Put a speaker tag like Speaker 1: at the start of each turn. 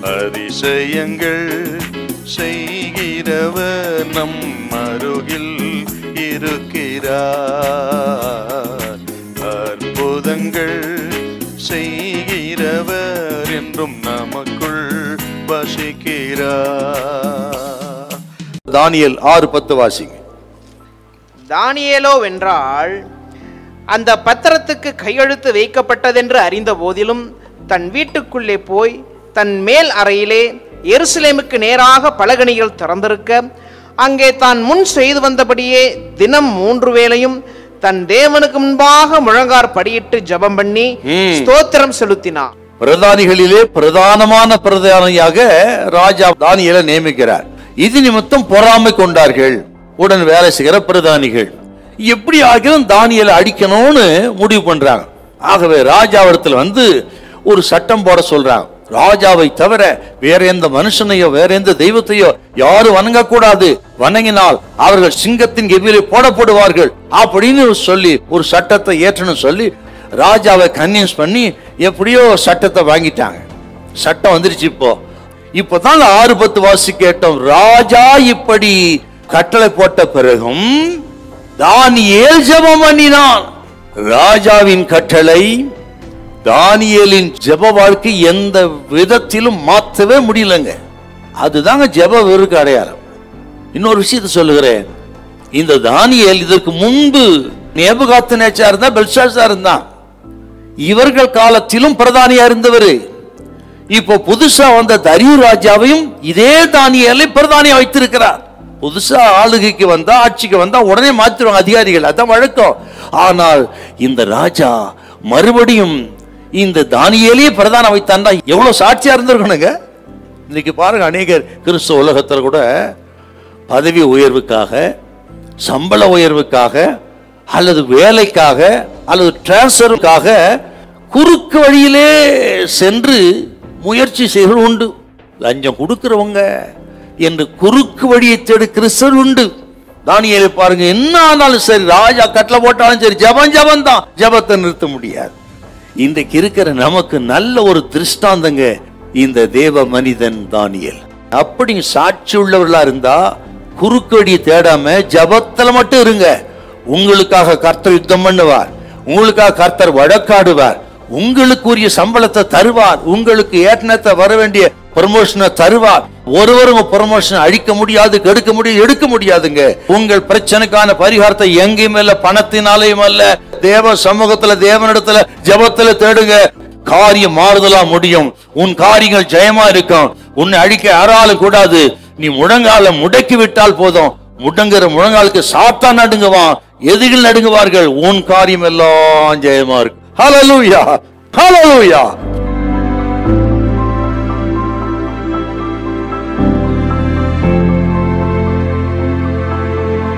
Speaker 1: அதிசயங்கள் செய்கிறவர் நம் அருகில் இருக்கிறார். அற்புதங்கள் செய்கிறவர் என்றும் நமக்குள் வசிக்கிறார். தானியேல் 6:10 வாசிங்க.
Speaker 2: தானியேலோ வென்றால் அந்த பத்திரத்துக்கு கையெழுத்து வைக்கப்பட்டதென்று அறிந்த போதிலும் தன் வீட்டுக்குள்ளே போய் தன் மேல் அறையிலே எருசலேமுக்கு நேராக பலகணிகள் திறந்திருக்க அங்கே தான் முன் செய்து வந்தபடியே தினம் 3 வேளையும் தன் தேவனுக்கு முன்பாக முழங்கார் படியிட்டு ஜெபம் பண்ணி ஸ்தோத்திரம் செலுத்தினார்.
Speaker 3: பிரதானிகளிலே பிரதானமான பிரதானியாக ராஜா தானியேலை நியமிக்கிறார். இது நிமித்தம் பொறாமை கொண்டார்கள் உடன் வேலை செய்கிற பிரதானிகள். எப்படி ஆகியும் தானியேலை அடிக்கணும்னு முடிவு பண்றாங்க. ஆகவே ராஜாவிடத்தில் வந்து ஒரு சட்டம் போட சொல்றாங்க. ராஜாவை தவிர வேற எந்த மனுஷனையோ வேற எந்த தெய்வத்தையோ யாரும் வணங்கக்கூடாது, வணங்கினால் அவர்கள் சிங்கத்தின் கெபியிலே போடப்படுவார்கள் அப்படின்னு சொல்லி ஒரு சட்டத்தை ஏற்றணும் சொல்லி ராஜாவை கன்வின்ஸ் பண்ணி எப்படியோ சட்டத்தை வாங்கிட்டாங்க. சட்டம் வந்துருச்சு. இப்போதான் 6:10 வாசி கேட்டோம். ராஜா இப்படி கட்டளை போட்ட பிறகும் தானியேல் ஜெபம் பண்ணினான். ராஜாவின் கட்டளை தானியேலின் ஜெப வாழ்க்கை எந்த விதத்திலும் மாற்றவே முடியலங்க. அதுதாங்க ஜெப வெறுக்கு அடையாளம். இன்னொரு விஷயத்தை சொல்லுகிறேன். இந்த தானியேல் இதற்கு முன்பு நேபுகாத்நேச்சார் இருந்தா, பெல்ஷாத்சார் இருந்தான். இவர்கள் காலத்திலும் பிரதானியா இருந்தவர். இப்போ புதுசா வந்த தரியு ராஜாவையும் இதே தானியேலை பிரதானியா வைத்திருக்கிறார். புதுசா ஆளுகைக்கு வந்தா, ஆட்சிக்கு வந்தா உடனே மாத்திருவாங்க அதிகாரிகள், அதான் வழக்கம். ஆனால் இந்த ராஜா மறுபடியும் இந்த தானியேலையே பிரதான வைத்தாண்டா எவ்வளவு சாட்சியா இருந்திருக்கணுங்க. இன்னைக்கு பாருங்க, அநேகர் கிறிஸ்துவ உலகத்தில் கூட பதவி உயர்வுக்காக, சம்பள உயர்வுக்காக, அல்லது வேலைக்காக, அல்லது டிரான்ஸ்பருக்காக குறுக்கு வழியிலே சென்று முயற்சி செய்வது உண்டு. லஞ்சம் கொடுக்கிறவங்க என்று குறுக்கு வழியை தேடி கிறிஸ்தவர் உண்டு. தானியேலை பாருங்க, என்ன ஆனாலும் சரி, ராஜா கட்டளை போட்டாலும் சரி, ஜபம் தான், ஜபத்தை நிறுத்த முடியாது. இன்றைக்கு இருக்கிற நமக்கு நல்ல ஒரு திருஷ்டாந்தங்க இந்த தேவ மனிதன் தானியேல். அப்படி சாட்சி உள்ளவர்களா இருந்தா குறுக்கு வழியை தேடாம ஜபத்துல மட்டும் இருங்க. உங்களுக்காக கர்த்தர் யுத்தம் பண்ணுவார், உங்களுக்காக கர்த்தர் வழக்காடுவார், உங்களுக்குரிய சம்பளத்தை தருவார், உங்களுக்கு ஏற்கனவே வர வேண்டிய ப்ரமோஷனை தருவார். ஒருவரும் ப்ரமோஷன் அழிக்க முடியாது, கெடுக்க முடியாது, எடுக்க முடியாதுங்க. உங்கள் பிரச்சனைக்கான பரிகாரத்தை எங்கேயும் இல்ல, பணத்தினாலையும் அல்ல, தேவ சமூகத்துல தேவனிடத்துல ஜபத்துல தேடுங்க. காரியம் மாறுதலா முடியும். உன் காரியங்கள் ஜெயமா இருக்கும். உன்னை அழிக்க யாராலும் கூடாது. நீ முழங்கால முடக்கி விட்டால் போதும். முடங்குற முழங்காலுக்கு சாத்தான் நடுங்குவான், எதிரிகள் நடுங்குவார்கள். உன் காரியம் எல்லாம் ஜெயமா இருக்கும். ஹல்லேலூயா, ஹல்லேலூயா.